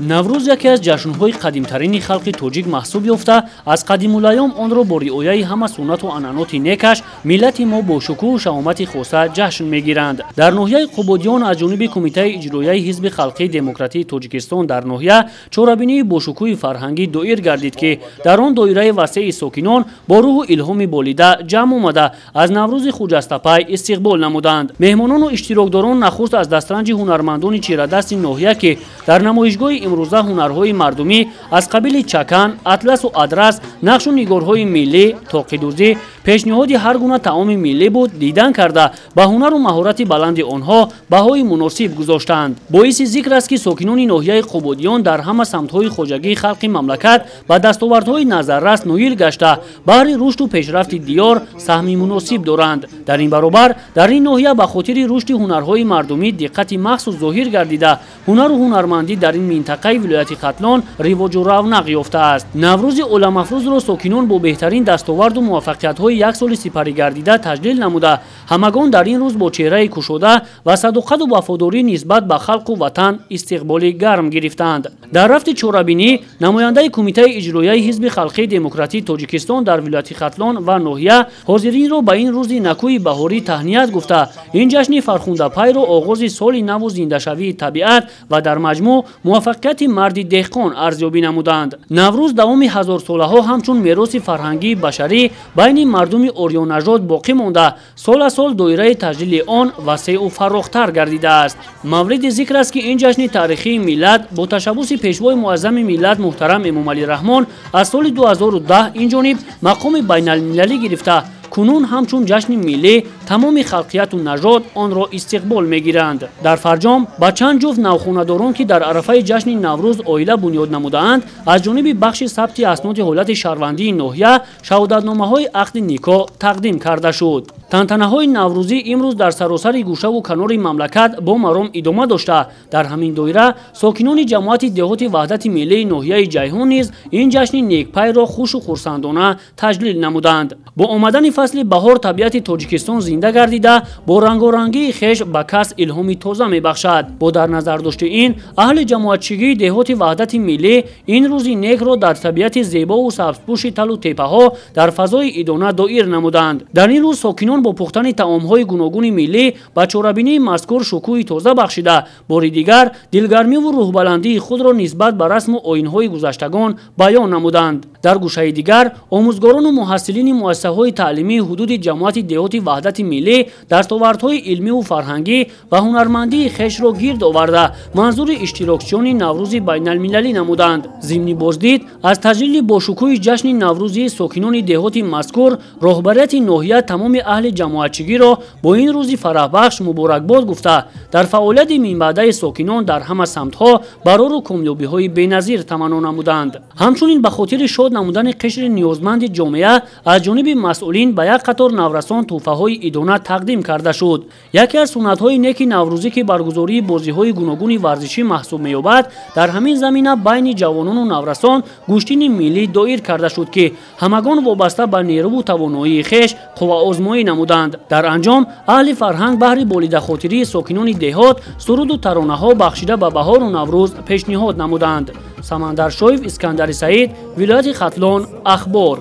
наврӯз яке аз ҷашнҳои қадимтарини халқи тоҷик маҳсуб ёфта, аз қадимулайём онро бо риояи ҳама суннату аънаноти некаш миллати мо бо шукӯҳу шаомати хоса ҷашн мегиранд. Дар ноҳияи Қубодиён аз ҷониби Кумитаи иҷроияи Ҳизби халқии демократии Тоҷикистон дар ноҳия чорабинии бошукӯҳи фарҳангӣ доир гардид, ки дар он доираи васеъи сокинон бо рӯҳу илҳоми болида ҷамъ омада аз наврӯзи хуҷастапай истиқбол намуданд. Меҳмонону иштирокдорон нахуст аз дастранҷи ҳунармандони чирадасти ноҳия, ки дар намоишгоҳи имрӯза ҳунарҳои мардумӣ аз қабили чакан, атласу адрас, нақшу нигорҳои миллӣ, тоқидӯзӣ, пешниҳоди ҳар гуна таоми миллӣ буд, дидан карда ба ҳунару маҳорати баланди онҳо баҳои муносиб гузоштанд. Боиси зикр аст, ки сокинони ноҳияи Қубодиён дар ҳама самтҳои хоҷагии халқи мамлакат ба дастовардҳои назаррас ноил гашта баҳри рушду пешрафти диёр саҳми муносиб доранд. Дар ин баробар дар ин ноҳия ба хотири рушди ҳунарҳои мардумӣ диққати махсус зоҳир гардида, ҳунару ҳунармандӣ дар ин минтақаи вилояти Хатлон ривоҷу равнақ ёфтааст. Наврӯзи оламафрӯзро сокинон бо беҳтарин дастоварду муваффақиятҳои як соли сипарӣ гардида таҷлил намуда, ҳамагон дар ин рӯз бо чеҳраи кушода ва садоқату вафодорӣ нисбат ба халқу ватан истиқболи гарм гирифтанд. Дар рафти чорабинӣ намояндаи Кумитаи иҷроияи Ҳизби халқии демократии Тоҷикистон дар вилояти Хатлон ва ноҳия ҳозиринро ба ин рӯзи накӯи баҳорӣ таҳният гуфта, ин ҷашни фархундапайро оғози соли наву зиндашавии табиат ва дар маҷмӯъ муваффақияти марди деҳқон арзёбӣ намуданд. Наврӯз давоми ҳазорсолаҳо ҳамчун мероси фарҳангии башарӣ байни мардуми орёнажод боқӣ монда, сола-сол доираи таҷлили он васеъу фарохтар гардидааст. Мавриди зикр аст, ки ин ҷашни таърихии миллат бо ташаббуси пешвои муаззами миллат муҳтарам Эмомалӣ Раҳмон аз соли 2010 инҷониб мақоми байналмилалӣ гирифта, кунун ҳамчун ҷашни миллӣ тамоми халқияту нажод онро истиқбол мегиранд. Дар Фарҷом ба чанд ҷуфт навхонадорон, ки дар арафаи ҷашни Наврӯз оила бунёд намудаанд, аз ҷониби бахши сабти асноди ҳолати шаҳрвандии ноҳия шаҳодатномаҳои ақди никоҳ тақдим карда шуд. Тантанаҳои наврӯзӣ имрӯз дар саросари гӯшаву канори мамлакат бо маром идома дошта, дар ҳамин доира сокинони ҷамоати деҳоти ваҳдати миллии ноҳияи Ҷайҳун низ ин ҷашни некпайро хушу хурсандона таҷлил намуданд. Бо омадани фасли баҳор табиати Тоҷикистон зинда гардида, бо рангорангии хеш ба кас илҳоми тоза мебахшад. Бо дар назардошти ин, аҳли ҷамоатчигии деҳоти ваҳдати миллӣ ин рӯзи некро дар табиати зебову сабзпӯши талу теппаҳо дар фазои идона доир намуданд. Дар ин рӯз сокинон бо пухтани таомҳои гуногуни миллӣ ба чорабинии мазкур шукӯҳи тоза бахшида, бори дигар дилгармиву рӯҳбаландии худро нисбат ба расму оинҳои гузаштагон баён намуданд. Дар гӯшаи дигар омӯзгорону муҳассилини муассисаҳои таълимии ҳудуди ҷамоати деҳоти ваҳдати миллӣ дастовардҳои илмиву фарҳангӣ ва ҳунармандии хешро гирд оварда манзури иштирокчиёни наврӯзи байналмилалӣ намуданд. Зимни боздид аз таҷлили бошукӯҳи ҷашни наврӯзии сокинони деҳоти мазкур, роҳбарияти ноҳия тамоми аҳли ҷамоатчигиро бо ин рӯзи фараҳбахш муборакбод гуфта, дар фаъолияти минбаъдаи сокинон дар ҳама самтҳо барору комёбиҳои беназир таманно намуданд. Ҳамчунин ба хотири шод намудани қишри ниёзманди ҷомеа аз ҷониби масъулин ба як қатор наврасон тӯҳфаҳои идона тақдим карда шуд. Яке аз суннатҳои неки наврӯзӣ, ки баргузории бозиҳои гуногуни варзишӣ маҳсуб меёбад, дар ҳамин замина байни ҷавонону наврасон гӯштини миллӣ доир карда шуд, ки ҳамагон вобаста ба нерӯву тавоноии хеш қувваозмоӣ намуданд. Дар анҷом аҳли фарҳанг баҳри болидахотирии сокинони деҳот суруду таронаҳо бахшида ба баҳору наврӯз пешниҳод намуданд. Самандар Шоев, Искандари Саид, вилояти Хатлон, Ахбор.